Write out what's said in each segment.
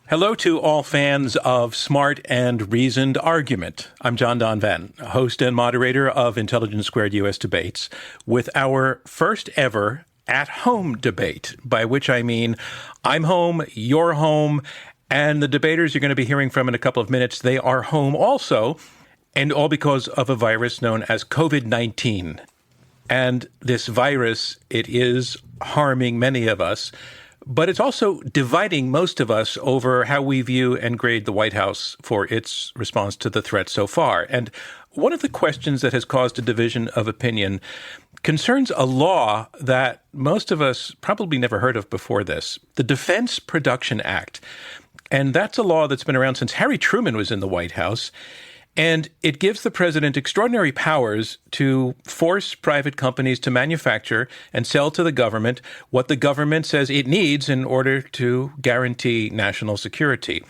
Hello to all fans of smart and reasoned argument. I'm John Donvan, host and moderator of Intelligence Squared U.S. Debates, with our first ever at-home debate, by which I mean I'm home, you're home, and the debaters you're going to be hearing from in a couple of minutes, they are home also, and all because of a virus known as COVID-19. And this virus, it is harming many of us, but it's also dividing most of us over how we view and grade the White House for its response to the threat so far. And one of the questions that has caused a division of opinion concerns a law that most of us probably never heard of before this, the Defense Production Act. And that's a law that's been around since Harry Truman was in the White House. And it gives the president extraordinary powers to force private companies to manufacture and sell to the government what the government says it needs in order to guarantee national security.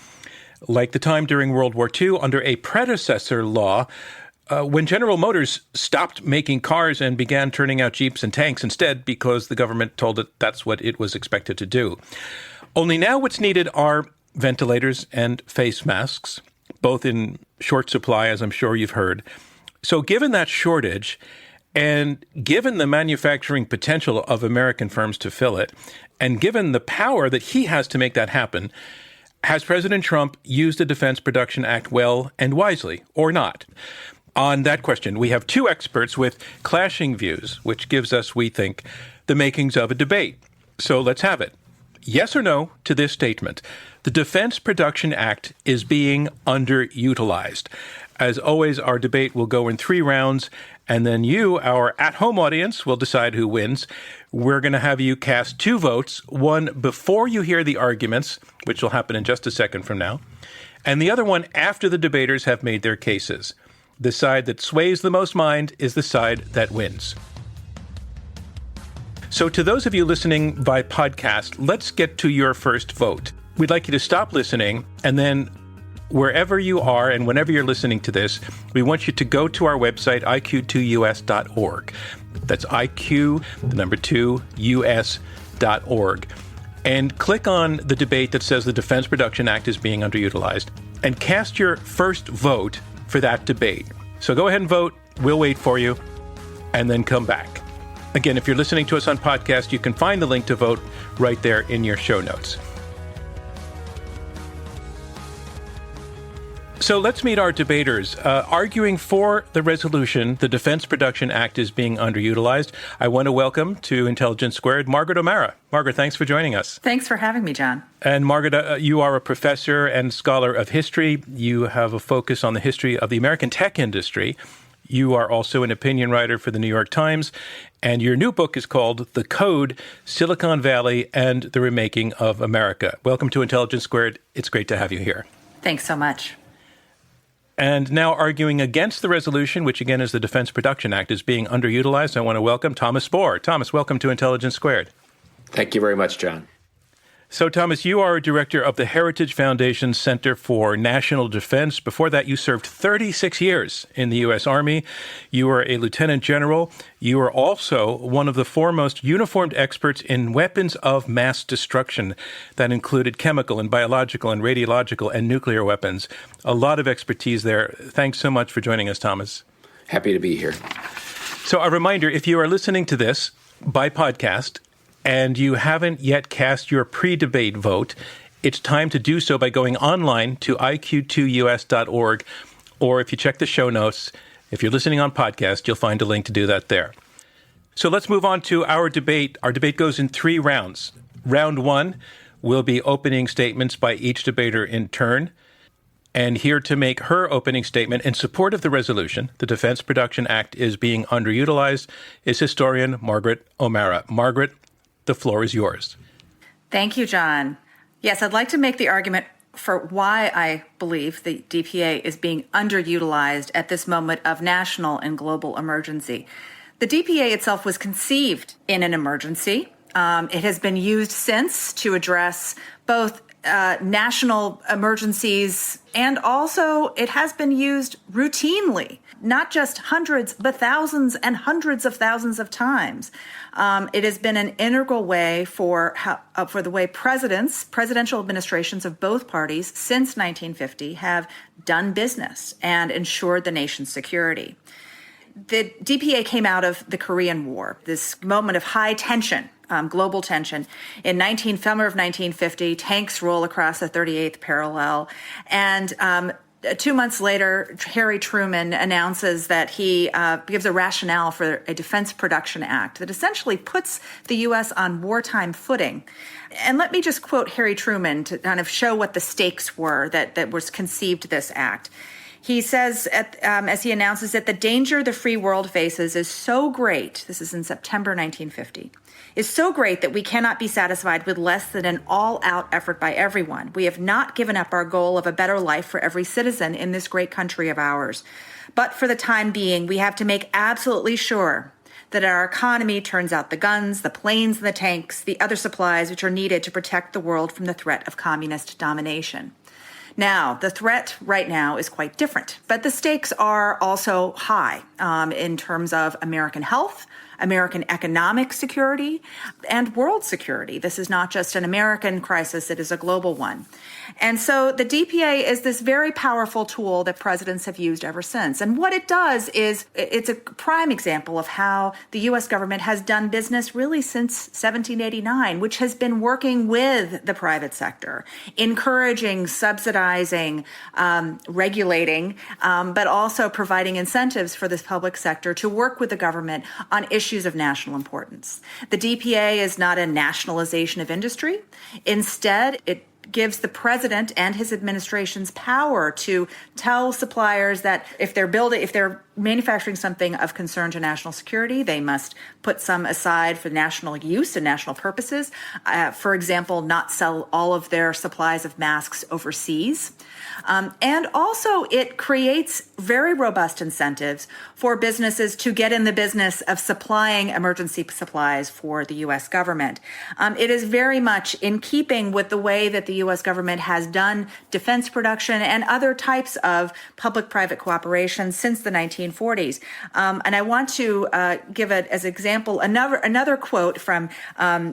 Like the time during World War II, under a predecessor law, when General Motors stopped making cars and began turning out Jeeps and tanks instead because the government told it that's what it was expected to do. Only now what's needed are ventilators and face masks, both in short supply, as I'm sure you've heard. So given that shortage, and given the manufacturing potential of American firms to fill it, and given the power that he has to make that happen, has President Trump used the Defense Production Act well and wisely, or not? On that question, we have two experts with clashing views, which gives us, we think, the makings of a debate. So let's have it. Yes or no to this statement: the Defense Production Act is being underutilized. As always, our debate will go in 3 rounds, and then you, our at-home audience, will decide who wins. We're going to have you cast 2 votes, one before you hear the arguments, which will happen in just a second from now, and the other one after the debaters have made their cases. The side that sways the most mind is the side that wins. So to those of you listening by podcast, let's get to your first vote. We'd like you to stop listening, and then wherever you are and whenever you're listening to this, we want you to go to our website, iq2us.org. That's IQ, the number 2, us.org. And click on the debate that says the Defense Production Act is being underutilized, and cast your first vote for that debate. So go ahead and vote. We'll wait for you, and then come back. Again, if you're listening to us on podcast, you can find the link to vote right there in your show notes. So let's meet our debaters. Arguing for the resolution, the Defense Production Act is being underutilized. I want to welcome to Intelligence Squared, Margaret O'Mara. Margaret, thanks for joining us. Thanks for having me, John. And Margaret, you are a professor and scholar of history. You have a focus on the history of the American tech industry. You are also an opinion writer for the New York Times, and your new book is called The Code, Silicon Valley and the Remaking of America. Welcome to Intelligence Squared. It's great to have you here. Thanks so much. And now arguing against the resolution, which again is the Defense Production Act, is being underutilized, I want to welcome Thomas Spoehr. Thomas, welcome to Intelligence Squared. Thank you very much, John. So, Thomas, you are a director of the Heritage Foundation Center for National Defense. Before that, you served 36 years in the U.S. Army. You were a lieutenant general. You are also one of the foremost uniformed experts in weapons of mass destruction that included chemical and biological and radiological and nuclear weapons. A lot of expertise there. Thanks so much for joining us, Thomas. Happy to be here. So a reminder, if you are listening to this by podcast, and you haven't yet cast your pre-debate vote, it's time to do so by going online to iq2us.org, or if you check the show notes, if you're listening on podcast, you'll find a link to do that there. So let's move on to our debate. Our debate goes in 3 rounds. Round 1 will be opening statements by each debater in turn. And here to make her opening statement in support of the resolution, the Defense Production Act is being underutilized, is historian Margaret O'Mara. Margaret, the floor is yours. Thank you, John. Yes, I'd like to make the argument for why I believe the DPA is being underutilized at this moment of national and global emergency. The DPA itself was conceived in an emergency. It has been used since to address both national emergencies, and also it has been used routinely, not just hundreds, but thousands and hundreds of thousands of times. It has been an integral way for the way presidential administrations of both parties since 1950 have done business and ensured the nation's security. The DPA came out of the Korean War, this moment of high tension, global tension. In summer of 1950, tanks roll across the 38th parallel, and 2 months later, Harry Truman announces that he gives a rationale for a Defense Production Act that essentially puts the U.S. on wartime footing. And let me just quote Harry Truman to kind of show what the stakes were that was conceived this act. He says, as he announces that the danger the free world faces is so great, this is in September 1950, is so great that we cannot be satisfied with less than an all-out effort by everyone. We have not given up our goal of a better life for every citizen in this great country of ours. But for the time being, we have to make absolutely sure that our economy turns out the guns, the planes, and the tanks, the other supplies which are needed to protect the world from the threat of communist domination. Now, the threat right now is quite different, but the stakes are also high in terms of American health, American economic security, and world security. This is not just an American crisis, it is a global one. And so the DPA is this very powerful tool that presidents have used ever since. And what it does is it's a prime example of how the U.S. government has done business really since 1789, which has been working with the private sector, encouraging, subsidizing, regulating, but also providing incentives for this public sector to work with the government on issues of national importance. The DPA is not a nationalization of industry. Instead, it gives the president and his administration's power to tell suppliers that if they're manufacturing something of concern to national security, they must put some aside for national use and national purposes. For example, not sell all of their supplies of masks overseas. And also it creates very robust incentives for businesses to get in the business of supplying emergency supplies for the U.S. government. It is very much in keeping with the way that the U.S. government has done defense production and other types of public-private cooperation since the 1940s. And I want to give it as example another quote from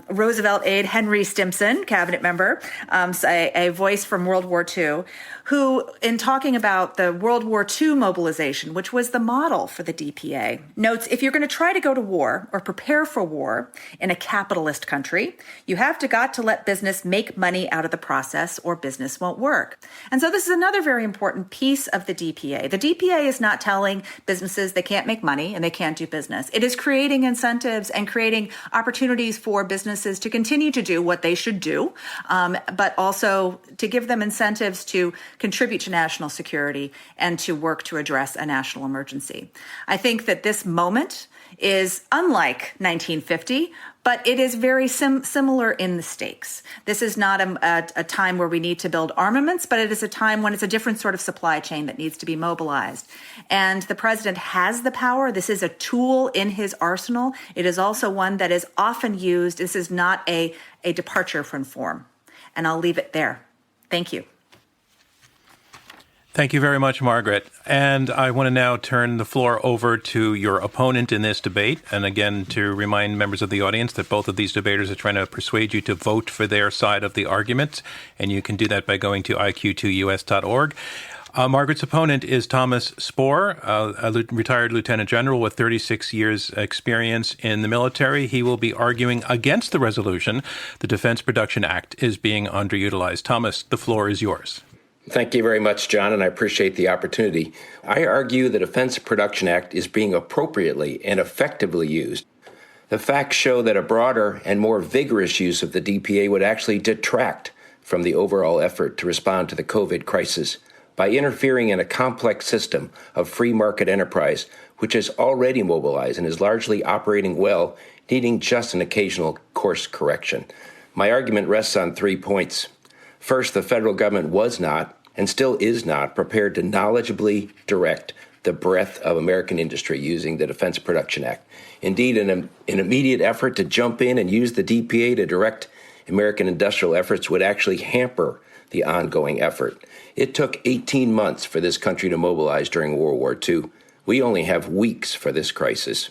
Roosevelt aide Henry Stimson, cabinet member, a voice from World War II, who, in talking about the World War II mobilization, which was the model for the DPA, notes, if you're going to try to go to war or prepare for war in a capitalist country, you have got to let business make money out of the process or business won't work. And so this is another very important piece of the DPA. The DPA is not telling businesses they can't make money and they can't do business. It is creating incentives and creating opportunities for businesses to continue to do what they should do, but also to give them incentives to contribute to national security and to work to address a national emergency. I think that this moment is unlike 1950, but it is very similar in the stakes. This is not a time where we need to build armaments, but it is a time when it's a different sort of supply chain that needs to be mobilized. And the president has the power. This is a tool in his arsenal. It is also one that is often used. This is not a departure from form. And I'll leave it there. Thank you. Thank you very much, Margaret. And I want to now turn the floor over to your opponent in this debate. And again, to remind members of the audience that both of these debaters are trying to persuade you to vote for their side of the argument. And you can do that by going to iq2us.org. Margaret's opponent is Thomas Spoehr, a retired lieutenant general with 36 years experience in the military. He will be arguing against the resolution. The Defense Production Act is being underutilized. Thomas, the floor is yours. Thank you very much, John, and I appreciate the opportunity. I argue the Defense Production Act is being appropriately and effectively used. The facts show that a broader and more vigorous use of the DPA would actually detract from the overall effort to respond to the COVID crisis by interfering in a complex system of free market enterprise, which is already mobilized and is largely operating well, needing just an occasional course correction. My argument rests on 3 points. First, the federal government was not, and still is not, prepared to knowledgeably direct the breadth of American industry using the Defense Production Act. Indeed, in an immediate effort to jump in and use the DPA to direct American industrial efforts would actually hamper the ongoing effort. It took 18 months for this country to mobilize during World War II. We only have weeks for this crisis.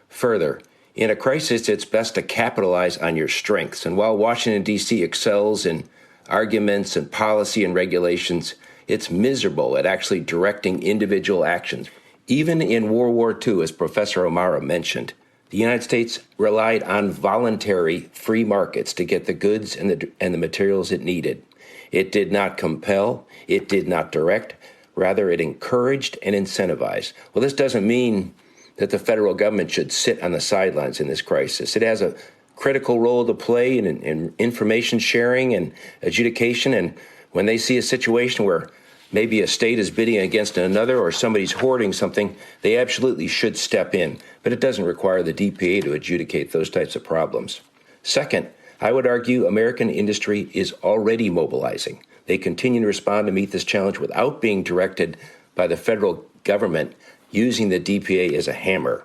Further, in a crisis, it's best to capitalize on your strengths. And while Washington, D.C. excels in arguments and policy and regulations, it's miserable at actually directing individual actions. Even in World War II, as Professor O'Mara mentioned, the United States relied on voluntary free markets to get the goods and the materials it needed. It did not compel, it did not direct, rather it encouraged and incentivized. Well, this doesn't mean that the federal government should sit on the sidelines in this crisis. It has a critical role to play in information sharing and adjudication. And when they see a situation where maybe a state is bidding against another or somebody's hoarding something, they absolutely should step in. But it doesn't require the DPA to adjudicate those types of problems. Second, I would argue American industry is already mobilizing. They continue to respond to meet this challenge without being directed by the federal government using the DPA as a hammer.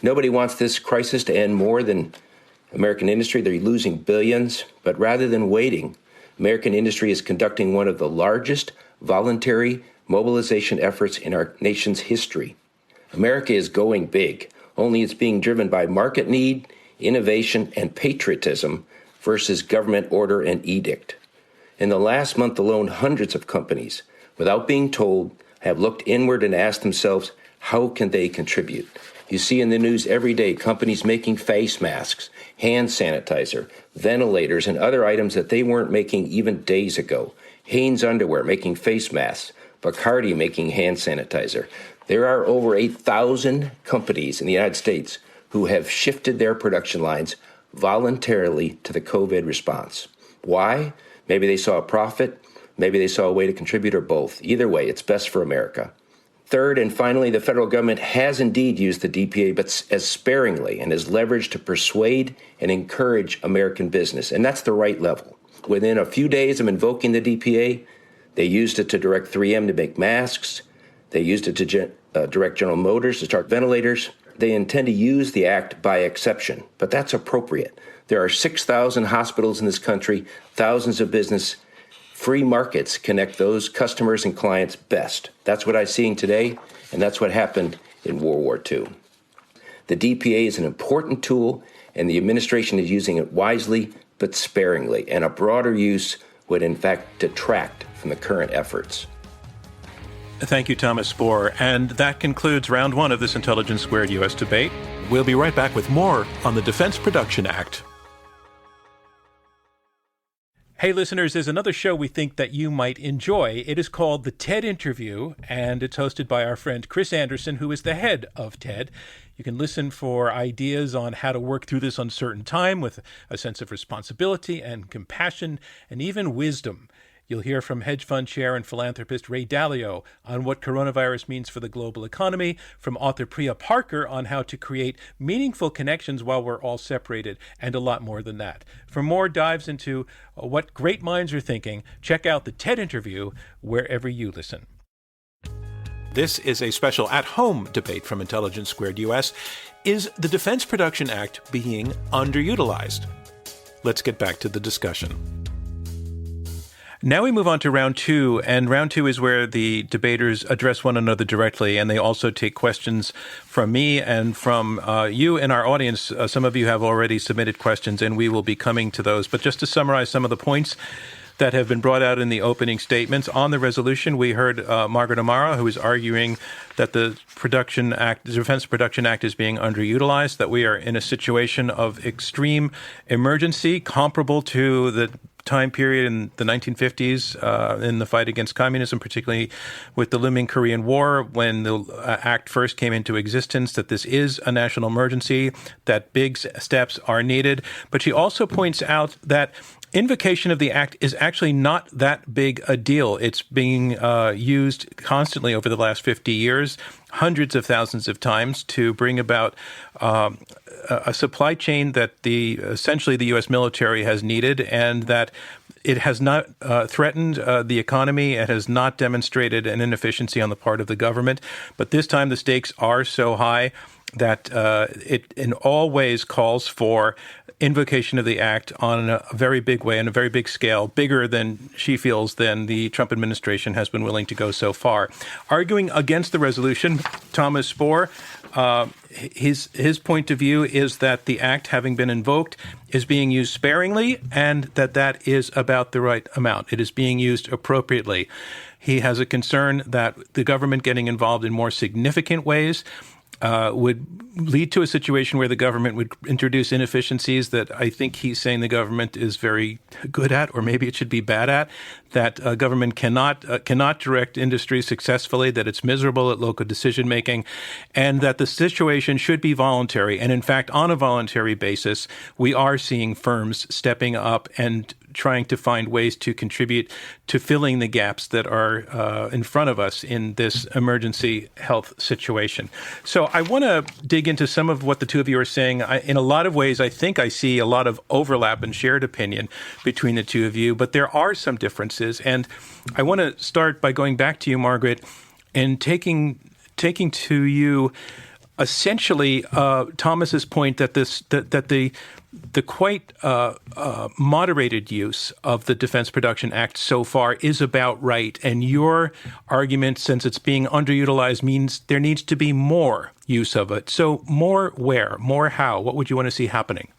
Nobody wants this crisis to end more than American industry. They're losing billions, but rather than waiting, American industry is conducting one of the largest voluntary mobilization efforts in our nation's history. America is going big, only it's being driven by market need, innovation, and patriotism versus government order and edict. In the last month alone, hundreds of companies, without being told, have looked inward and asked themselves, how can they contribute? You see in the news every day companies making face masks, hand sanitizer, ventilators, and other items that they weren't making even days ago. Hanes underwear making face masks, Bacardi making hand sanitizer. There are over 8,000 companies in the United States who have shifted their production lines voluntarily to the COVID response. Why? Maybe they saw a profit, maybe they saw a way to contribute, or both. Either way, it's best for America. Third, and finally, the federal government has indeed used the DPA, but as sparingly and as leverage to persuade and encourage American business. And that's the right level. Within a few days of invoking the DPA, they used it to direct 3M to make masks. They used it to direct General Motors to start ventilators. They intend to use the act by exception, but that's appropriate. There are 6,000 hospitals in this country, thousands of business. Free markets connect those customers and clients best. That's what I'm seeing today, and that's what happened in World War II. The DPA is an important tool, and the administration is using it wisely but sparingly, and a broader use would in fact detract from the current efforts. Thank you, Thomas Spoehr. And that concludes round one of this Intelligence Squared U.S. debate. We'll be right back with more on the Defense Production Act. Hey, listeners, there's another show we think that you might enjoy. It is called The TED Interview, and it's hosted by our friend Chris Anderson, who is the head of TED. You can listen for ideas on how to work through this uncertain time with a sense of responsibility and compassion and even wisdom. You'll hear from hedge fund chair and philanthropist Ray Dalio on what coronavirus means for the global economy, from author Priya Parker on how to create meaningful connections while we're all separated, and a lot more than that. For more dives into what great minds are thinking, check out the TED Interview wherever you listen. This is a special at-home debate from Intelligence Squared US. Is the Defense Production Act being underutilized? Let's get back to the discussion. Now we move on to round two, and round two is where the debaters address one another directly, and they also take questions from me and from you in our audience. Some of you have already submitted questions, and we will be coming to those. But just to summarize some of the points that have been brought out in the opening statements on the resolution, we heard Margaret O'Mara, who is arguing that the Defense Production Act is being underutilized, that we are in a situation of extreme emergency comparable to the time period in the 1950s in the fight against communism, particularly with the looming Korean War, when the act first came into existence, that this is a national emergency, that big steps are needed. But she also points out that invocation of the act is actually not that big a deal. It's being used constantly over the last 50 years, hundreds of thousands of times, to bring about a supply chain that essentially the U.S. military has needed, and that it has not threatened the economy. It has not demonstrated an inefficiency on the part of the government. But this time the stakes are so high that it in all ways calls for invocation of the act on a very big way, on a very big scale, bigger than she feels than the Trump administration has been willing to go so far. Arguing against the resolution, Thomas Spoehr, his point of view is that the act, having been invoked, is being used sparingly and that is about the right amount. It is being used appropriately. He has a concern that the government getting involved in more significant ways would lead to a situation where the government would introduce inefficiencies that I think he's saying the government is very good at, or maybe it should be bad at, that government cannot direct industry successfully, that it's miserable at local decision making, and that the situation should be voluntary. And in fact, on a voluntary basis, we are seeing firms stepping up and trying to find ways to contribute to filling the gaps that are in front of us in this emergency health situation. So I want to dig into some of what the two of you are saying. In a lot of ways, I think I see a lot of overlap and shared opinion between the two of you, but there are some differences. And I want to start by going back to you, Margaret, and taking to you essentially Thomas's point that the quite moderated use of the Defense Production Act so far is about right. And your argument, since it's being underutilized, means there needs to be more use of it. So more where? More how? What would you want to see happening?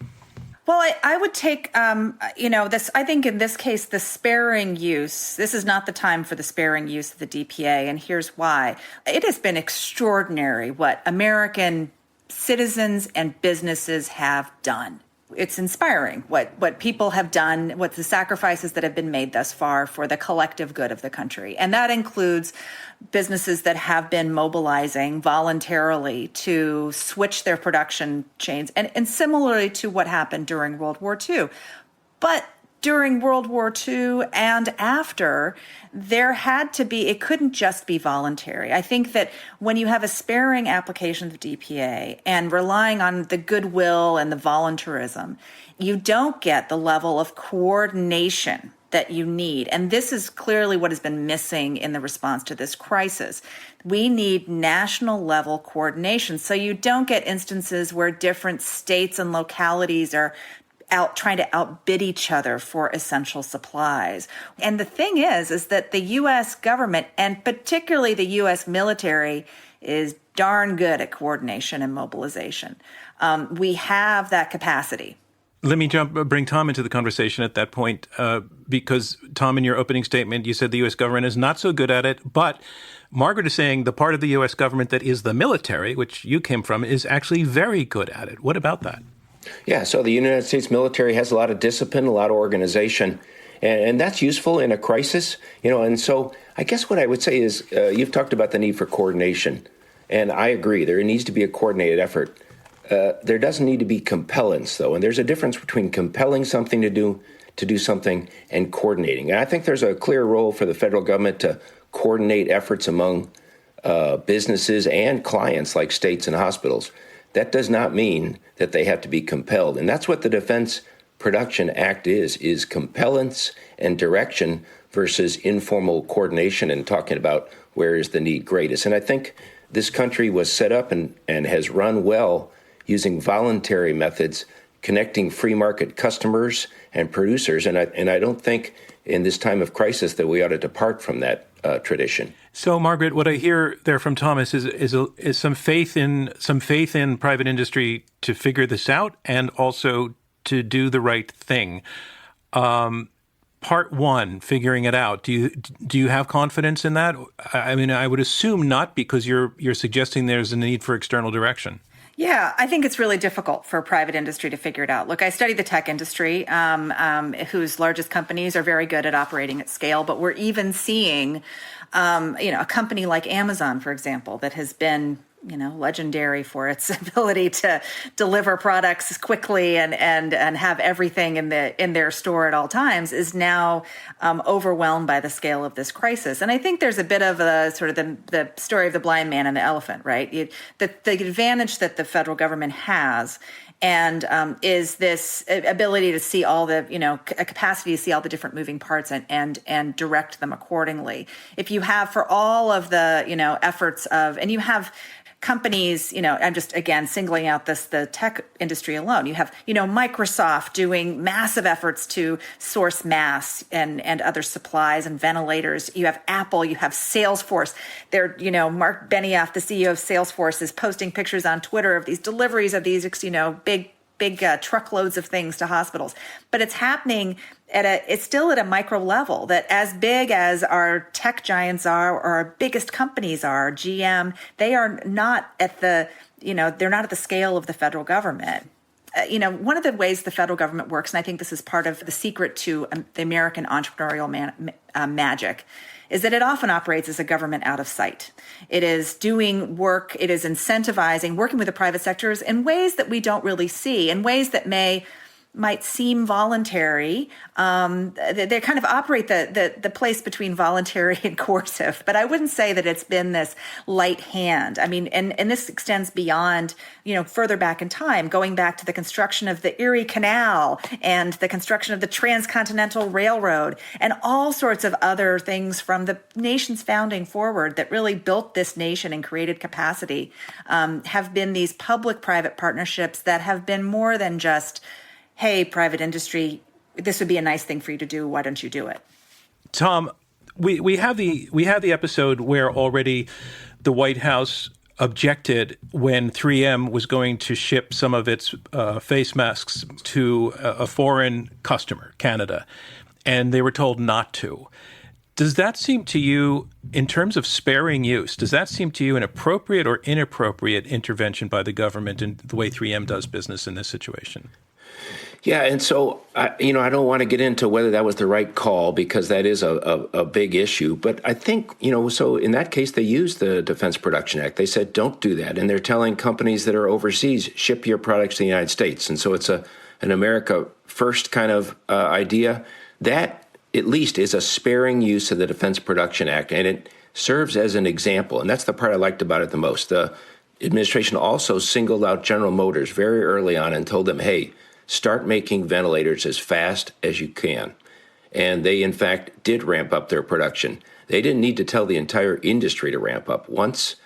Well, I would take, this. I think in this case, the sparing use, this is not the time for the sparing use of the DPA, and here's why. It has been extraordinary what American citizens and businesses have done. It's inspiring what people have done, what the sacrifices that have been made thus far for the collective good of the country. And that includes businesses that have been mobilizing voluntarily to switch their production chains, and similarly to what happened during World War II. But during World War II and after, there had to be, it couldn't just be voluntary. I think that when you have a sparing application of DPA and relying on the goodwill and the voluntarism, you don't get the level of coordination that you need. And this is clearly what has been missing in the response to this crisis. We need national level coordination so you don't get instances where different states and localities are out trying to outbid each other for essential supplies. And the thing is that the U.S. government, and particularly the U.S. military, is darn good at coordination and mobilization. We have that capacity. Let me bring Tom into the conversation at that point, because, Tom, in your opening statement, you said the U.S. government is not so good at it, but Margaret is saying the part of the U.S. government that is the military, which you came from, is actually very good at it. What about that? Yeah, so the United States military has a lot of discipline, a lot of organization, and that's useful in a crisis, and so I guess what I would say is you've talked about the need for coordination, and I agree. There needs to be a coordinated effort. There doesn't need to be compellence, though, and there's a difference between compelling something to do something and coordinating. And I think there's a clear role for the federal government to coordinate efforts among businesses and clients like states and hospitals. That does not mean that they have to be compelled. And that's what the Defense Production Act is compellence and direction versus informal coordination and talking about where is the need greatest. And I think this country was set up and has run well using voluntary methods, connecting free market customers and producers. And I don't think in this time of crisis that we ought to depart from that tradition. So, Margaret, what I hear there from Thomas is some faith in private industry to figure this out and also to do the right thing. Part one, figuring it out. Do you have confidence in that? I mean, I would assume not, because you're suggesting there's a need for external direction. Yeah, I think it's really difficult for private industry to figure it out. Look, I study the tech industry, whose largest companies are very good at operating at scale, but we're even seeing, a company like Amazon, for example, that has been, legendary for its ability to deliver products quickly and have everything in their store at all times, is now overwhelmed by the scale of this crisis. And I think there's a bit of a sort of the story of the blind man and the elephant, right? The advantage that the federal government has and is this ability to see all the, a capacity to see all the different moving parts and direct them accordingly. If you have for all of the, efforts of, and you have companies, I'm just, again, singling out the tech industry alone. You have, Microsoft doing massive efforts to source masks and other supplies and ventilators. You have Apple, you have Salesforce. They're, Mark Benioff, the CEO of Salesforce, is posting pictures on Twitter of these deliveries of these, big truckloads of things to hospitals. But it's happening it's still at a micro level, that as big as our tech giants are, or our biggest companies are, GM, they are not at the, they're not at the scale of the federal government. One of the ways the federal government works, and I think this is part of the secret to the American entrepreneurial magic, is that it often operates as a government out of sight. It is doing work, it is incentivizing, working with the private sectors in ways that we don't really see, in ways that might seem voluntary. They kind of operate the place between voluntary and coercive, but I wouldn't say that it's been this light hand. I mean, and this extends beyond, further back in time, going back to the construction of the Erie Canal and the construction of the Transcontinental Railroad and all sorts of other things from the nation's founding forward that really built this nation and created capacity, have been these public-private partnerships that have been more than just, hey, private industry, this would be a nice thing for you to do. Why don't you do it? Tom, we have the episode where already the White House objected when 3M was going to ship some of its face masks to a foreign customer, Canada, and they were told not to. Does that seem to you, in terms of sparing use, does that seem to you an appropriate or inappropriate intervention by the government in the way 3M does business in this situation? Yeah, and so, I don't want to get into whether that was the right call, because that is a big issue. But I think, so in that case, they used the Defense Production Act. They said, don't do that. And they're telling companies that are overseas, ship your products to the United States. And so it's an America first kind of idea. That, at least, is a sparing use of the Defense Production Act. And it serves as an example. And that's the part I liked about it the most. The administration also singled out General Motors very early on and told them, hey, start making ventilators as fast as you can. And they, in fact, did ramp up their production. They didn't need to tell the entire industry to ramp up. Once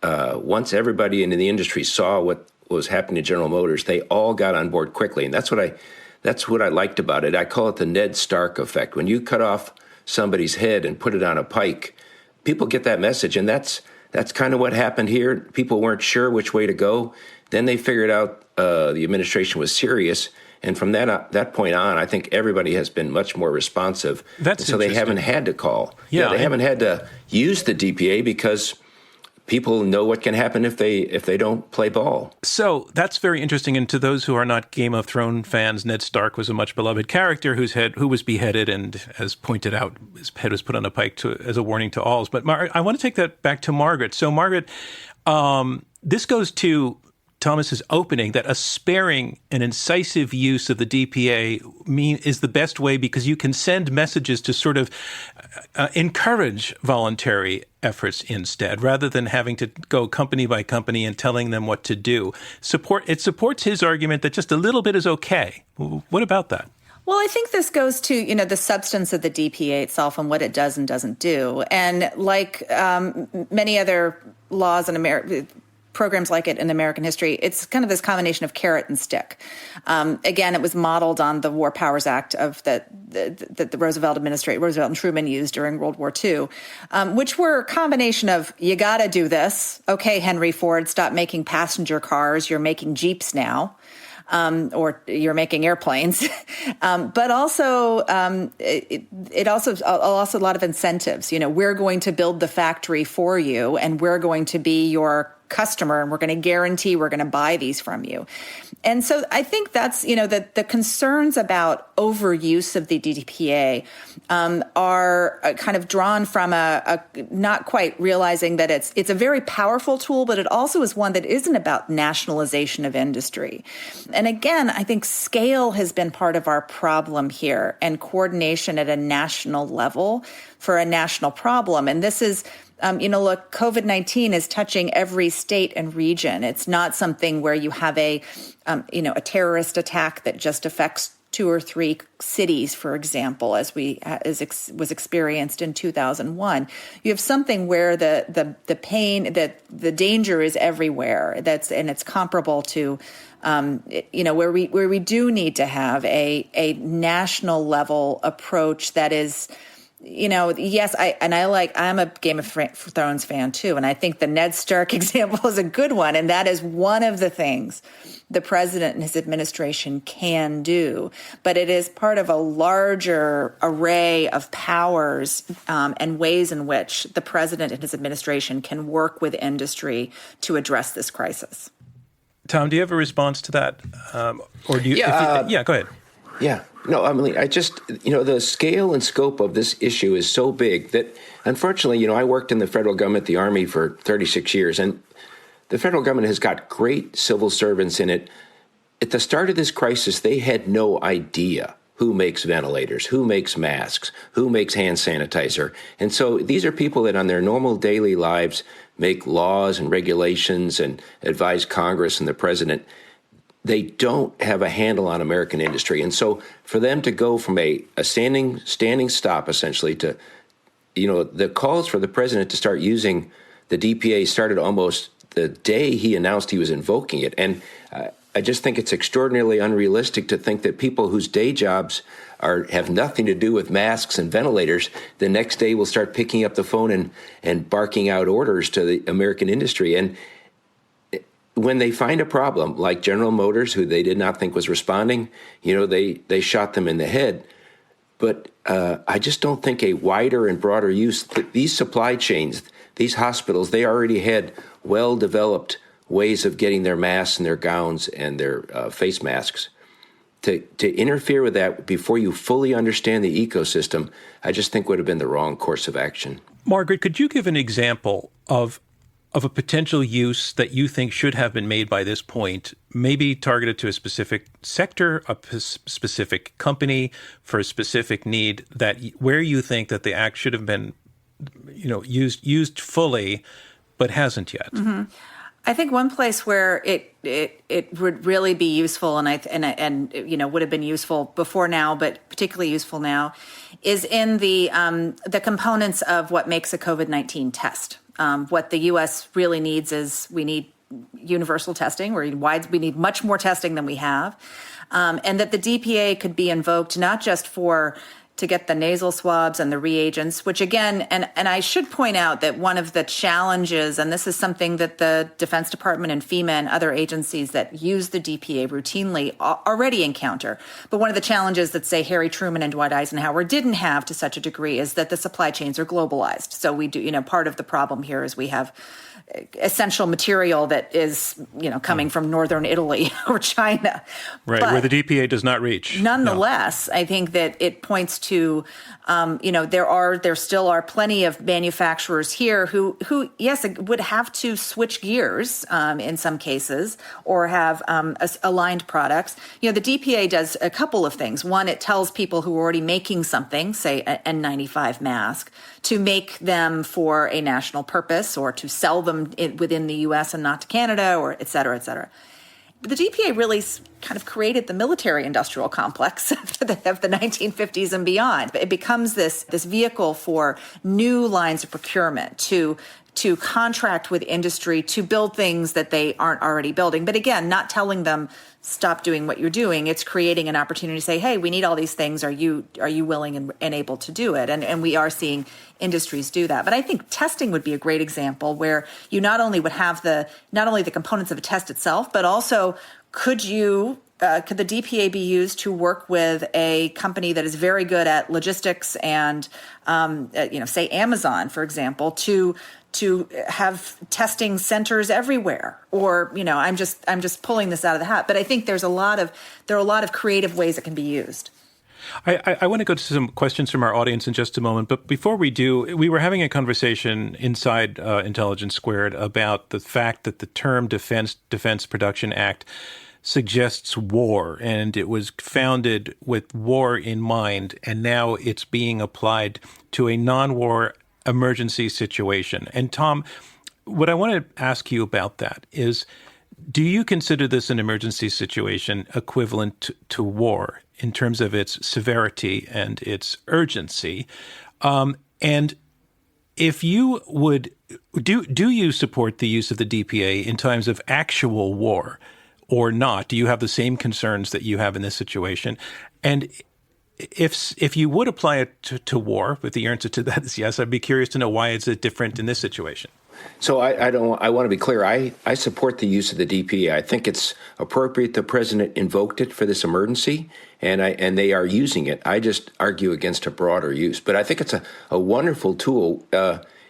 everybody in the industry saw what was happening to General Motors, they all got on board quickly. And that's what I liked about it. I call it the Ned Stark effect. When you cut off somebody's head and put it on a pike, people get that message. And that's kind of what happened here. People weren't sure which way to go. Then they figured out the administration was serious, and from that point on, I think everybody has been much more responsive. So they haven't had to call. They haven't had to use the DPA because people know what can happen if they don't play ball. So that's very interesting. And to those who are not Game of Thrones fans, Ned Stark was a much beloved character who was beheaded, and as pointed out, his head was put on a pike as a warning to all. But I want to take that back to Margaret. So Margaret, this goes to Thomas's opening, that a sparing and incisive use of the DPA is the best way, because you can send messages to sort of encourage voluntary efforts instead, rather than having to go company by company and telling them what to do. It supports his argument that just a little bit is okay. What about that? Well, I think this goes to, the substance of the DPA itself and what it does and doesn't do. And like many other laws in America, programs like it in American history, it's kind of this combination of carrot and stick. Again, it was modeled on the War Powers Act of that the Roosevelt and Truman used during World War II, which were a combination of, you got to do this. Okay, Henry Ford, stop making passenger cars. You're making Jeeps now. Or you're making airplanes, but also it also a lot of incentives. We're going to build the factory for you, and we're going to be your customer, and we're going to guarantee we're going to buy these from you. And so I think that's, the concerns about overuse of the DPA are kind of drawn from a not quite realizing that it's a very powerful tool, but it also is one that isn't about nationalization of industry. And again, I think scale has been part of our problem here, and coordination at a national level for a national problem. And this is Look, COVID-19 is touching every state and region. It's not something where you have a terrorist attack that just affects 2 or 3 cities, for example, as was experienced in 2001. You have something where the pain, that the danger is everywhere. And it's comparable to, where we do need to have a national level approach that is. Yes, I'm a Game of Thrones fan too, and I think the Ned Stark example is a good one, and that is one of the things the president and his administration can do. But it is part of a larger array of powers and ways in which the president and his administration can work with industry to address this crisis. Tom, do you have a response to that? Or do you? Yeah, go ahead. Yeah. No, Emily, the scale and scope of this issue is so big that, unfortunately, I worked in the federal government, the Army, for 36 years, and the federal government has got great civil servants in it. At the start of this crisis, they had no idea who makes ventilators, who makes masks, who makes hand sanitizer. And so these are people that on their normal daily lives make laws and regulations and advise Congress and the president. They don't have a handle on American industry. And so for them to go from a standing stop, essentially, to, the calls for the president to start using the DPA started almost the day he announced he was invoking it. And I just think it's extraordinarily unrealistic to think that people whose day jobs have nothing to do with masks and ventilators, the next day will start picking up the phone and barking out orders to the American industry. And when they find a problem, like General Motors, who they did not think was responding, they shot them in the head. But I just don't think a wider and broader use, these supply chains, these hospitals, they already had well-developed ways of getting their masks and their gowns and their face masks. To interfere with that before you fully understand the ecosystem, I just think would have been the wrong course of action. Margaret, could you give an example of a potential use that you think should have been made by this point, maybe targeted to a specific sector, a specific company, for a specific need, that where you think that the act should have been, used fully, but hasn't yet? Mm-hmm. I think one place where it would really be useful, and would have been useful before now, but particularly useful now, is in the components of what makes a COVID-19 test. What the U.S. really needs is we need universal testing. We need much more testing than we have, and that the DPA could be invoked not just to get the nasal swabs and the reagents, which again, and I should point out that one of the challenges, and this is something that the Defense Department and FEMA and other agencies that use the DPA routinely already encounter, but one of the challenges that, say, Harry Truman and Dwight Eisenhower didn't have to such a degree is that the supply chains are globalized. So we do, part of the problem here is we have essential material that is, coming from northern Italy or China. Right, but where the DPA does not reach. Nonetheless, no. I think that it points to, there still are plenty of manufacturers here who yes, would have to switch gears in some cases or have aligned products. The DPA does a couple of things. One, it tells people who are already making something, say an N95 mask, to make them for a national purpose or to sell them within the U.S. and not to Canada, or et cetera, et cetera. But the DPA really kind of created the military-industrial complex of the 1950s and beyond. It becomes this vehicle for new lines of procurement to contract with industry to build things that they aren't already building. But again, not telling them, stop doing what you're doing. It's creating an opportunity to say, hey, we need all these things. Are you willing and able to do it? And we are seeing industries do that. But I think testing would be a great example where you not only would have not only the components of a test itself, but also could the DPA be used to work with a company that is very good at logistics and, say Amazon, for example, to have testing centers everywhere, or I'm just pulling this out of the hat. But I think there are a lot of creative ways it can be used. I want to go to some questions from our audience in just a moment, but before we do, we were having a conversation inside Intelligence Squared about the fact that the term Defense Production Act suggests war, and it was founded with war in mind, and now it's being applied to a non-war emergency situation. And Tom, what I want to ask you about that is, do you consider this an emergency situation equivalent to war in terms of its severity and its urgency? And if you would, do you support the use of the DPA in times of actual war or not? Do you have the same concerns that you have in this situation? And if you would apply it to war, if the answer to that is yes, I'd be curious to know why it's different in this situation. So I want to be clear. I support the use of the DPA. I think it's appropriate. The president invoked it for this emergency, and they are using it. I just argue against a broader use. But I think it's a wonderful tool.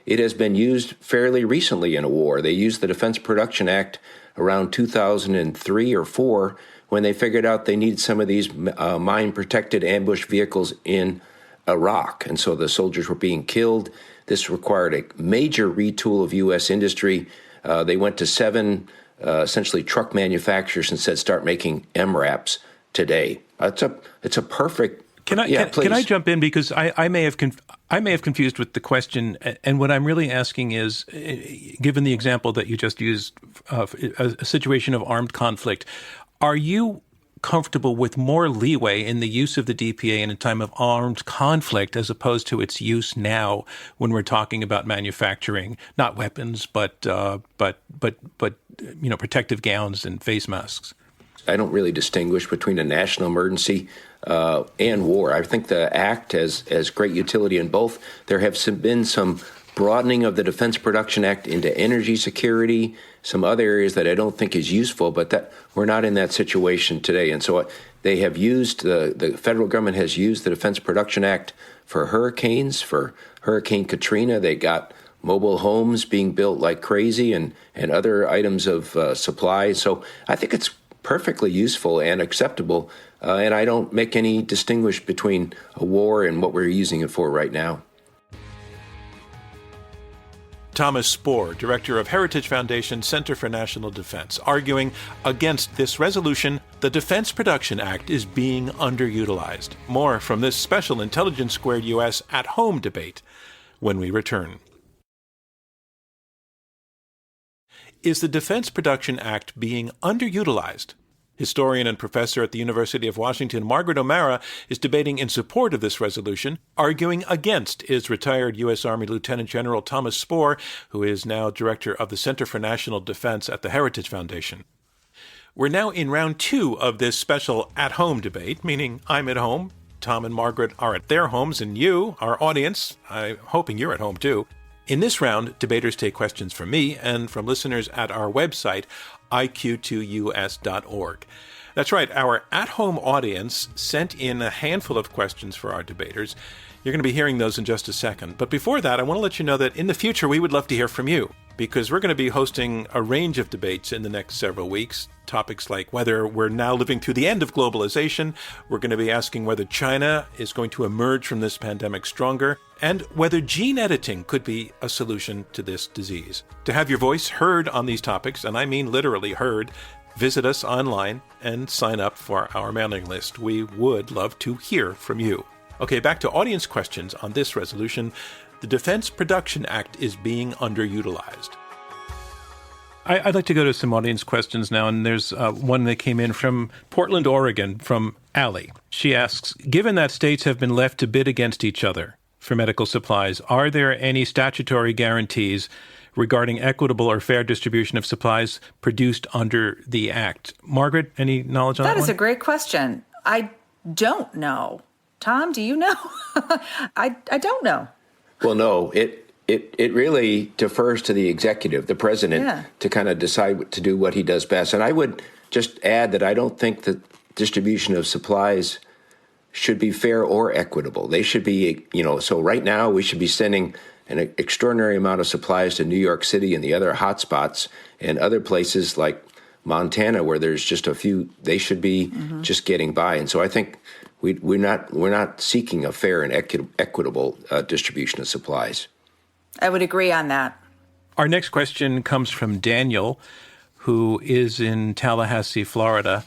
It has been used fairly recently in a war. They used the Defense Production Act around 2003 or 4 when they figured out they needed some of these mine-protected ambush vehicles in Iraq. And so the soldiers were being killed. This required a major retool of U.S. industry. They went to 7 essentially truck manufacturers and said, start making MRAPs today. It's a perfect. Can I jump in, because I may have confused with the question, and what I'm really asking is, given the example that you just used, a situation of armed conflict, are you comfortable with more leeway in the use of the DPA in a time of armed conflict as opposed to its use now when we're talking about manufacturing not weapons but protective gowns and face masks? I don't really distinguish between a national emergency and war. I think the Act has great utility in both. There have been some broadening of the Defense Production Act into energy security, some other areas that I don't think is useful, but that we're not in that situation today. And so they have used, the federal government has used the Defense Production Act for hurricanes, for Hurricane Katrina. They got mobile homes being built like crazy and other items of supply. So I think it's perfectly useful and acceptable, and I don't make any distinguish between a war and what we're using it for right now. Thomas Spoehr, director of Heritage Foundation Center for National Defense, arguing against this resolution, the Defense Production Act is being underutilized. More from this special Intelligence Squared U.S. at Home debate when we return. Is the Defense Production Act being underutilized? Historian and professor at the University of Washington, Margaret O'Mara, is debating in support of this resolution. Arguing against is retired U.S. Army Lieutenant General Thomas Spoehr, who is now director of the Center for National Defense at the Heritage Foundation. We're now in round 2 of this special at-home debate, meaning I'm at home, Tom and Margaret are at their homes, and you, our audience, I'm hoping you're at home too. In this round, debaters take questions from me and from listeners at our website, iq2us.org. That's right, our at-home audience sent in a handful of questions for our debaters. You're going to be hearing those in just a second. But before that, I want to let you know that in the future, we would love to hear from you, because we're going to be hosting a range of debates in the next several weeks. Topics like whether we're now living through the end of globalization, we're going to be asking whether China is going to emerge from this pandemic stronger, and whether gene editing could be a solution to this disease. To have your voice heard on these topics, and I mean literally heard, visit us online and sign up for our mailing list. We would love to hear from you. Okay, back to audience questions on this resolution. The Defense Production Act is being underutilized. I'd like to go to some audience questions now, and there's one that came in from Portland, Oregon, from Allie. She asks, given that states have been left to bid against each other for medical supplies, are there any statutory guarantees regarding equitable or fair distribution of supplies produced under the Act? Margaret, any knowledge on that one? That is a great question. I don't know. Tom, do you know? I don't know. Well, no, it really defers to the executive, the president, to kind of decide to do what he does best. And I would just add that I don't think that distribution of supplies should be fair or equitable. They should be, so right now we should be sending an extraordinary amount of supplies to New York City and the other hotspots, and other places like Montana where there's just a few, they should be just getting by. And so I think we're not seeking a fair and equitable distribution of supplies. I would agree on that. Our next question comes from Daniel, who is in Tallahassee, Florida.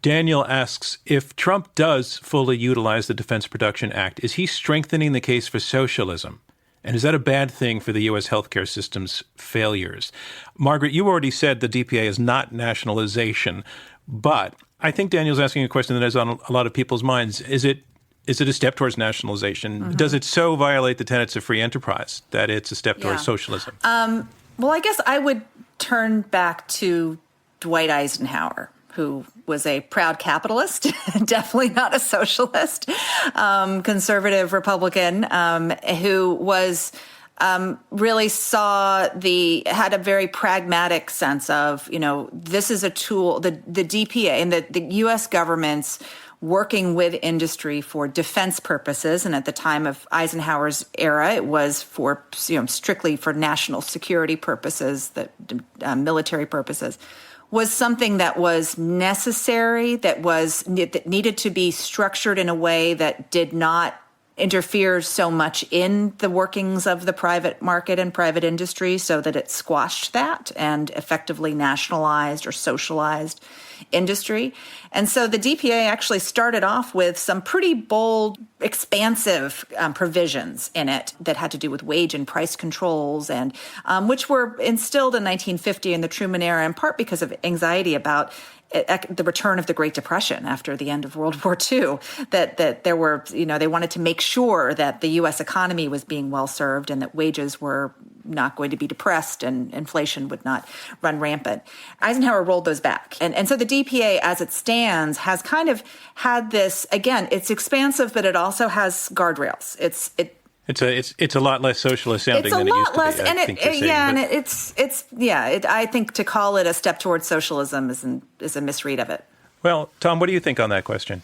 Daniel asks, if Trump does fully utilize the Defense Production Act, is he strengthening the case for socialism? And is that a bad thing for the U.S. healthcare system's failures? Margaret, you already said the DPA is not nationalization, but I think Daniel's asking a question that is on a lot of people's minds. Is it a step towards nationalization? Mm-hmm. Does it so violate the tenets of free enterprise that it's a step towards socialism? Well, I guess I would turn back to Dwight Eisenhower, who was a proud capitalist, definitely not a socialist, conservative Republican, who was really had a very pragmatic sense of, this is a tool, the DPA and the U.S. government's working with industry for defense purposes. And at the time of Eisenhower's era, it was for, strictly for national security purposes, military purposes, was something that was necessary, that needed to be structured in a way that did not interfere so much in the workings of the private market and private industry, so that it squashed that and effectively nationalized or socialized industry. And so the DPA actually started off with some pretty bold, expansive provisions in it that had to do with wage and price controls, and which were instilled in 1950 in the Truman era, in part because of anxiety about the return of the Great Depression after the end of World War II, that there were, they wanted to make sure that the U.S. economy was being well served and that wages were not going to be depressed and inflation would not run rampant. Eisenhower rolled those back. And so the DPA as it stands has kind of had this, again, it's expansive, but it also has guardrails. It's a lot less socialist sounding than it used to be. It's a lot less, and I think to call it a step towards socialism is a misread of it. Well, Tom, what do you think on that question?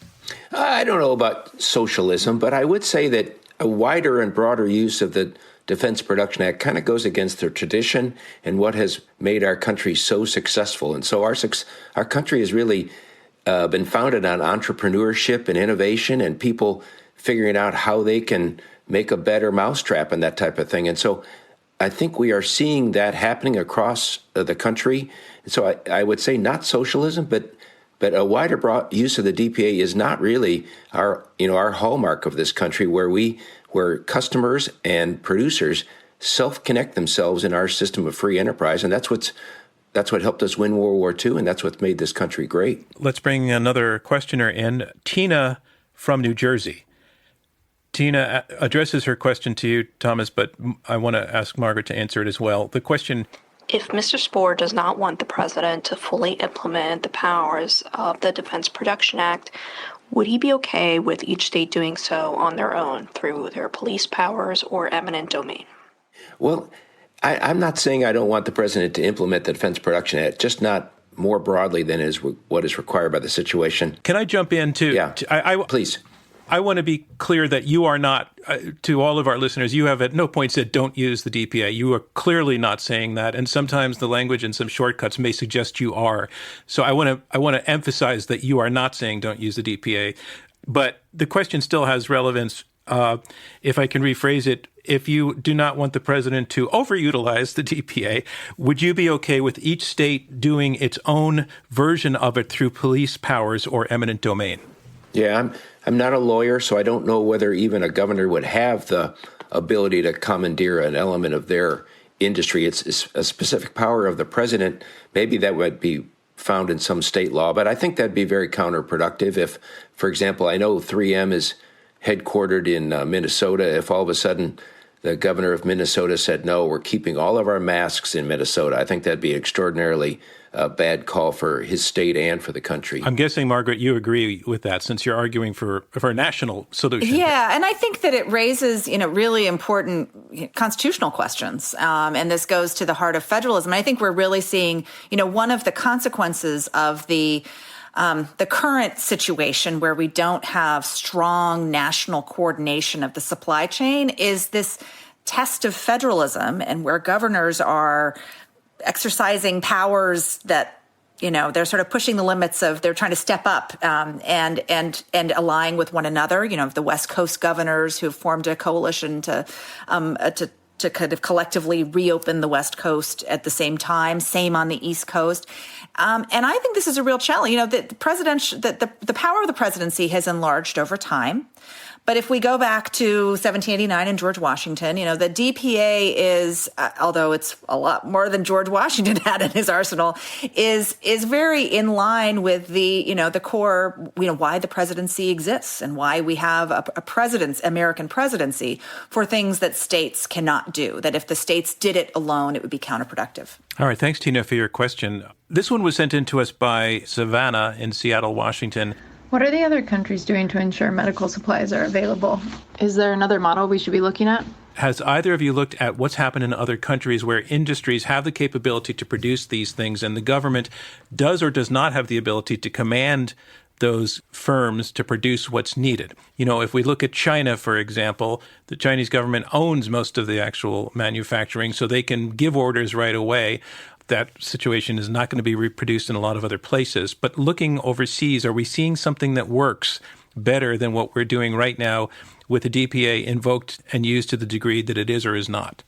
I don't know about socialism, but I would say that a wider and broader use of the Defense Production Act kind of goes against the tradition and what has made our country so successful. And so our country has really been founded on entrepreneurship and innovation and people figuring out how they can make a better mousetrap and that type of thing. And so I think we are seeing that happening across the country. And so I would say not socialism, but a wider broad use of the DPA is not really our hallmark of this country, where customers and producers self-connect themselves in our system of free enterprise. And that's what helped us win World War II, and that's what made this country great. Let's bring another questioner in. Tina from New Jersey. Tina addresses her question to you, Thomas, but I want to ask Margaret to answer it as well. The question: if Mr. Spoehr does not want the president to fully implement the powers of the Defense Production Act, would he be okay with each state doing so on their own through their police powers or eminent domain? Well, I'm not saying I don't want the president to implement the Defense Production Act, just not more broadly than what is required by the situation. Can I jump in too? Yeah, please. I want to be clear that you are not, to all of our listeners, you have at no point said don't use the DPA. You are clearly not saying that, and sometimes the language and some shortcuts may suggest you are. So I want to emphasize that you are not saying don't use the DPA. But the question still has relevance. If I can rephrase it, if you do not want the president to overutilize the DPA, would you be okay with each state doing its own version of it through police powers or eminent domain? Yeah, I'm not a lawyer, so I don't know whether even a governor would have the ability to commandeer an element of their industry. It's a specific power of the president. Maybe that would be found in some state law, but I think that'd be very counterproductive. If, for example, I know 3M is headquartered in Minnesota. If all of a sudden the governor of Minnesota said, no, we're keeping all of our masks in Minnesota, I think that'd be extraordinarily a bad call for his state and for the country. I'm guessing, Margaret, you agree with that since you're arguing for a national solution. Yeah, and I think that it raises, really important constitutional questions. And this goes to the heart of federalism. I think we're really seeing, one of the consequences of the current situation where we don't have strong national coordination of the supply chain is this test of federalism, and where governors are exercising powers that, they're sort of pushing the limits of, they're trying to step up and allying with one another. The West Coast governors who have formed a coalition to kind of collectively reopen the West Coast at the same time. Same on the East Coast. And I think this is a real challenge. The power of the presidency has enlarged over time. But if we go back to 1789 and George Washington, the DPA is, although it's a lot more than George Washington had in his arsenal, is very in line with the core, why the presidency exists and why we have a American presidency for things that states cannot do, that if the states did it alone, it would be counterproductive. All right. Thanks, Tina, for your question. This one was sent in to us by Savannah in Seattle, Washington. What are the other countries doing to ensure medical supplies are available? Is there another model we should be looking at? Has either of you looked at what's happened in other countries where industries have the capability to produce these things and the government does or does not have the ability to command those firms to produce what's needed? If we look at China, for example, the Chinese government owns most of the actual manufacturing, so they can give orders right away. That situation is not going to be reproduced in a lot of other places. But looking overseas, are we seeing something that works better than what we're doing right now with the DPA invoked and used to the degree that it is or is not?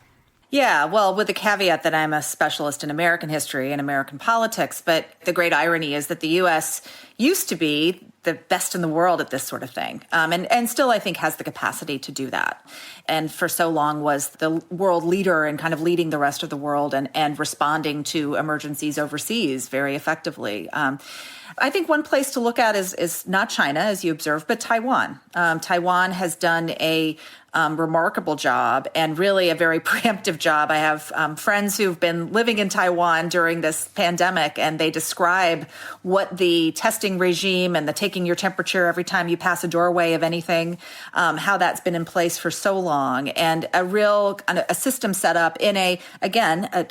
Yeah, well, with the caveat that I'm a specialist in American history and American politics, but the great irony is that the U.S. used to be the best in the world at this sort of thing, and still, I think, has the capacity to do that. And for so long was the world leader and kind of leading the rest of the world and responding to emergencies overseas very effectively. I think one place to look at is not China, as you observed, but Taiwan. Taiwan has done a remarkable job and really a very preemptive job. I have friends who've been living in Taiwan during this pandemic, and they describe what the testing regime and the taking your temperature every time you pass a doorway of anything, how that's been in place for so long, and a system set up in an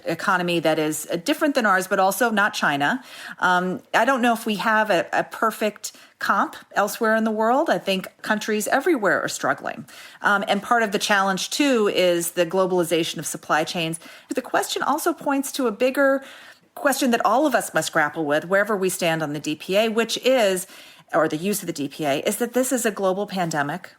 economy that is different than ours, but also not China. I don't know if we have a perfect comp elsewhere in the world. I think countries everywhere are struggling. And part of the challenge, too, is the globalization of supply chains. The question also points to a bigger question that all of us must grapple with, wherever we stand on the DPA, which is, or the use of the DPA, is that this is a global pandemic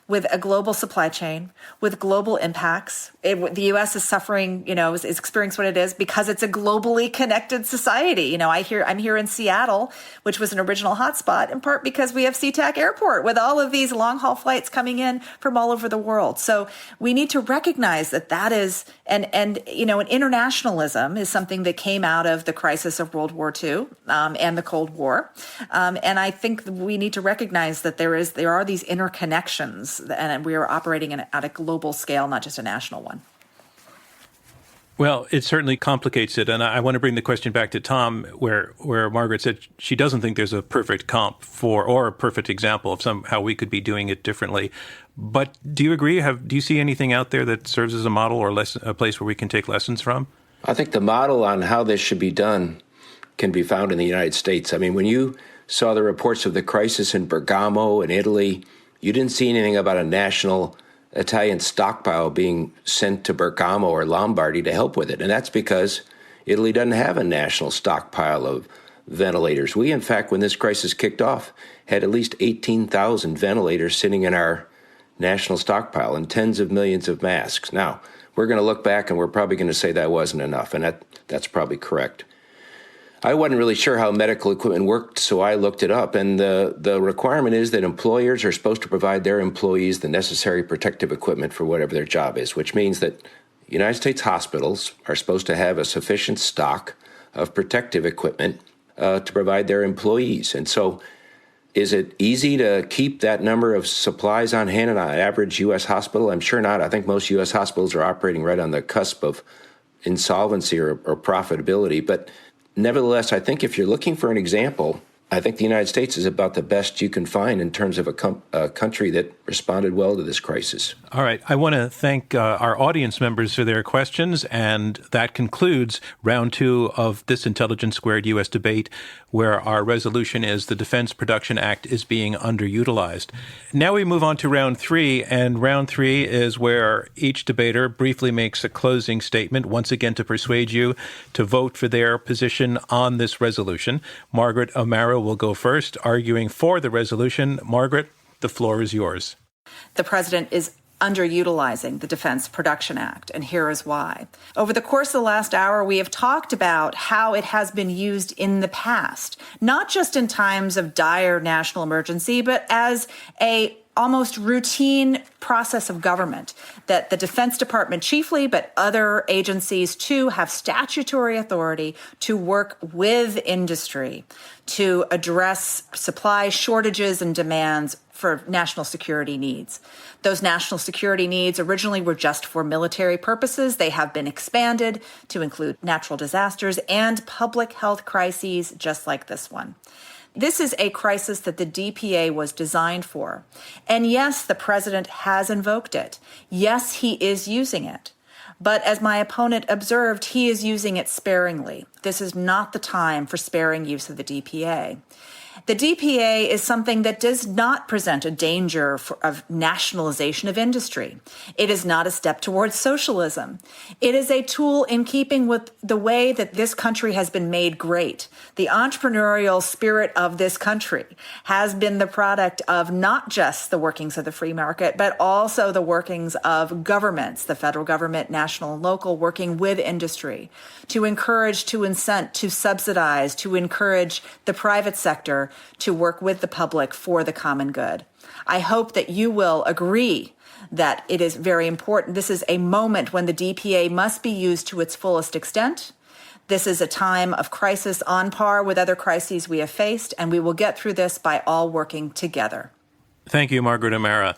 with a global supply chain, with global impacts. The U.S. is suffering, is experiencing what it is because it's a globally connected society. I'm here in Seattle, which was an original hotspot, in part because we have SeaTac Airport with all of these long-haul flights coming in from all over the world. So we need to recognize that is, and internationalism is something that came out of the crisis of World War II and the Cold War. And I think we need to recognize that there are these interconnections, and we are operating at a global scale, not just a national one. Well, it certainly complicates it. And I want to bring the question back to Tom, where Margaret said she doesn't think there's a perfect comp or a perfect example of how we could be doing it differently. But do you agree? Do you see anything out there that serves as a model or a place where we can take lessons from? I think the model on how this should be done can be found in the United States. I mean, when you saw the reports of the crisis in Bergamo in Italy, you didn't see anything about a national Italian stockpile being sent to Bergamo or Lombardy to help with it. And that's because Italy doesn't have a national stockpile of ventilators. We, in fact, when this crisis kicked off, had at least 18,000 ventilators sitting in our national stockpile and tens of millions of masks. Now, we're going to look back and we're probably going to say that wasn't enough, and that's probably correct. I wasn't really sure how medical equipment worked, so I looked it up. And the requirement is that employers are supposed to provide their employees the necessary protective equipment for whatever their job is, which means that United States hospitals are supposed to have a sufficient stock of protective equipment to provide their employees. And so is it easy to keep that number of supplies on hand in an average U.S. hospital? I'm sure not. I think most U.S. hospitals are operating right on the cusp of insolvency or profitability. But nevertheless, I think if you're looking for an example, I think the United States is about the best you can find in terms of a country that responded well to this crisis. All right. I want to thank our audience members for their questions, and that concludes round 2 of this Intelligence Squared U.S. debate, where our resolution is the Defense Production Act is being underutilized. Now we move on to round 3, and round 3 is where each debater briefly makes a closing statement, once again to persuade you to vote for their position on this resolution. Margaret O'Mara will go first, arguing for the resolution. Margaret, the floor is yours. The president is underutilizing the Defense Production Act, and here is why. Over the course of the last hour, we have talked about how it has been used in the past, not just in times of dire national emergency, but as a almost routine process of government that the Defense Department chiefly, but other agencies too, have statutory authority to work with industry to address supply shortages and demands for national security needs. Those national security needs originally were just for military purposes. They have been expanded to include natural disasters and public health crises just like this one. This is a crisis that the DPA was designed for. And yes, the president has invoked it. Yes, he is using it. But as my opponent observed, he is using it sparingly. This is not the time for sparing use of the DPA. The DPA is something that does not present a danger of nationalization of industry. It is not a step towards socialism. It is a tool in keeping with the way that this country has been made great. The entrepreneurial spirit of this country has been the product of not just the workings of the free market, but also the workings of governments, the federal government, national and local, working with industry to encourage, to incent, to subsidize, to encourage the private sector to work with the public for the common good. I hope that you will agree that it is very important. This is a moment when the DPA must be used to its fullest extent. This is a time of crisis on par with other crises we have faced, and we will get through this by all working together. Thank you, Margaret O'Mara.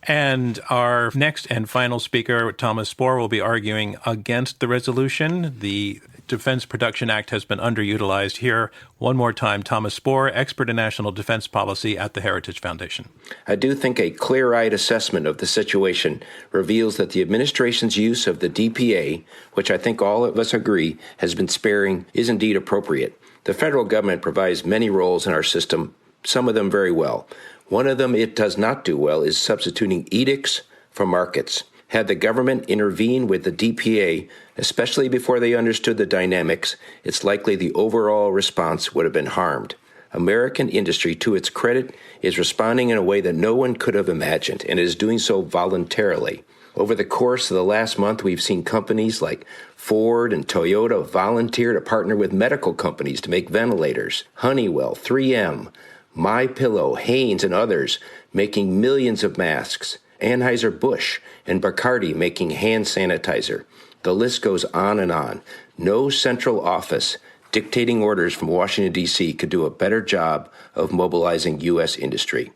And our next and final speaker, Thomas Spoehr, will be arguing against the resolution. The Defense Production Act has been underutilized. Here, one more time, Thomas Spoehr, expert in national defense policy at the Heritage Foundation. I do think a clear-eyed assessment of the situation reveals that the administration's use of the DPA, which I think all of us agree has been sparing, is indeed appropriate. The federal government provides many roles in our system, some of them very well. One of them it does not do well is substituting edicts for markets. Had the government intervened with the DPA, especially before they understood the dynamics, it's likely the overall response would have been harmed. American industry, to its credit, is responding in a way that no one could have imagined, and is doing so voluntarily. Over the course of the last month, we've seen companies like Ford and Toyota volunteer to partner with medical companies to make ventilators. Honeywell, 3M, MyPillow, Hanes, and others making millions of masks. Anheuser-Busch and Bacardi making hand sanitizer. The list goes on and on. No central office dictating orders from Washington, D.C. could do a better job of mobilizing U.S. industry.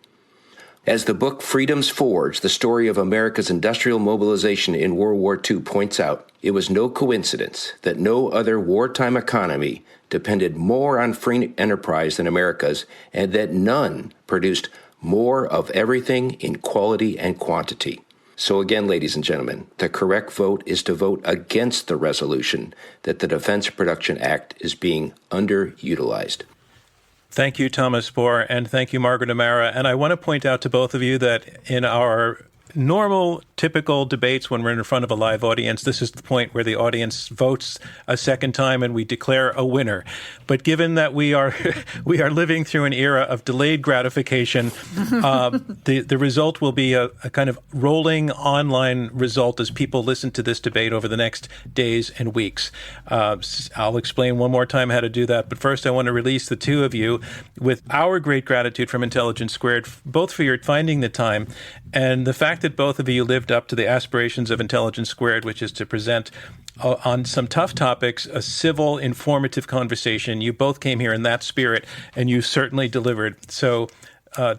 As the book Freedom's Forge, the story of America's industrial mobilization in World War II points out, it was no coincidence that no other wartime economy depended more on free enterprise than America's, and that none produced more of everything in quality and quantity. So again, ladies and gentlemen, the correct vote is to vote against the resolution that the Defense Production Act is being underutilized. Thank you, Thomas Spoehr, and thank you, Margaret O'Mara. And I want to point out to both of you that in our normal, typical debates when we're in front of a live audience, this is the point where the audience votes a second time and we declare a winner. But given that we are living through an era of delayed gratification, the result will be a kind of rolling online result as people listen to this debate over the next days and weeks. I'll explain one more time how to do that. But first, I want to release the two of you with our great gratitude from Intelligence Squared, both for your finding the time and the fact that both of you lived up to the aspirations of Intelligence Squared, which is to present on some tough topics, a civil, informative conversation. You both came here in that spirit, and you certainly delivered. So,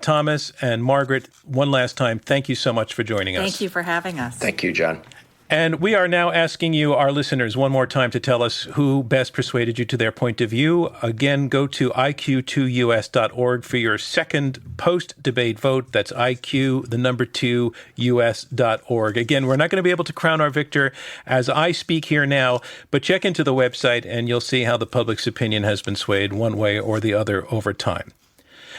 Thomas and Margaret, one last time, thank you so much for joining us. Thank you for having us. Thank you, John. And we are now asking you, our listeners, one more time to tell us who best persuaded you to their point of view. Again, go to iq2us.org for your second post-debate vote. That's iq2us.org. Again, we're not going to be able to crown our victor as I speak here now, but check into the website and you'll see how the public's opinion has been swayed one way or the other over time.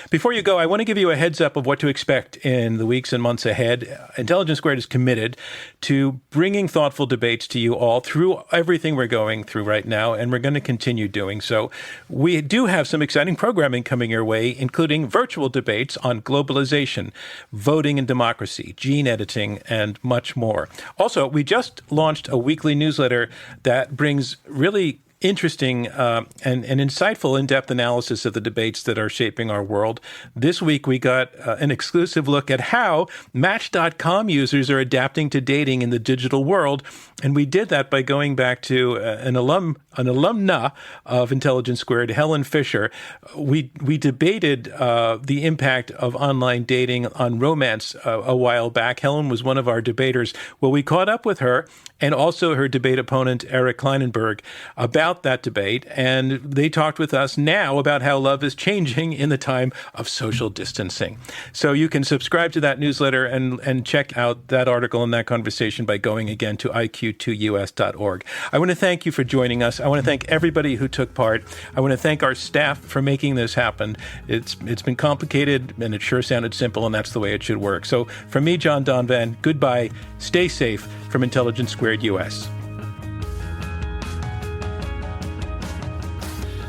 Before you go, I want to give you a heads up of what to expect in the weeks and months ahead. Intelligence Squared is committed to bringing thoughtful debates to you all through everything we're going through right now, and we're going to continue doing so. We do have some exciting programming coming your way, including virtual debates on globalization, voting and democracy, gene editing, and much more. Also, we just launched a weekly newsletter that brings really interesting and insightful, in-depth analysis of the debates that are shaping our world. This week, we got an exclusive look at how Match.com users are adapting to dating in the digital world. And we did that by going back to an alumna of Intelligence Squared, Helen Fisher. We debated the impact of online dating on romance a while back. Helen was one of our debaters. Well, we caught up with her and also her debate opponent, Eric Kleinenberg, about that debate. And they talked with us now about how love is changing in the time of social distancing. So you can subscribe to that newsletter and check out that article and that conversation by going again to iq2us.org. I want to thank you for joining us. I want to thank everybody who took part. I want to thank our staff for making this happen. It's been complicated, and it sure sounded simple, and that's the way it should work. So from me, John Donvan, goodbye. Stay safe from Intelligence Squared US.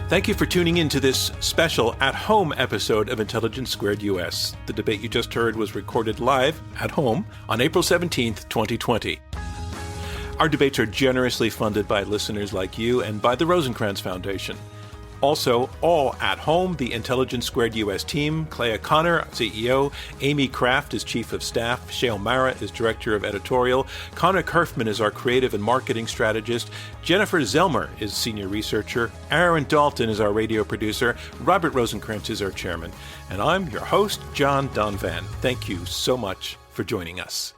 Thank you for tuning in to this special at-home episode of Intelligence Squared US. The debate you just heard was recorded live at home on April 17th, 2020. Our debates are generously funded by listeners like you and by the Rosencrantz Foundation. Also, all at home, the Intelligence Squared US team, Clea Connor, CEO, Amy Kraft is Chief of Staff, Shail Mara is Director of Editorial, Connor Kerfman is our Creative and Marketing Strategist, Jennifer Zelmer is Senior Researcher, Aaron Dalton is our Radio Producer, Robert Rosencrantz is our Chairman, and I'm your host, John Donvan. Thank you so much for joining us.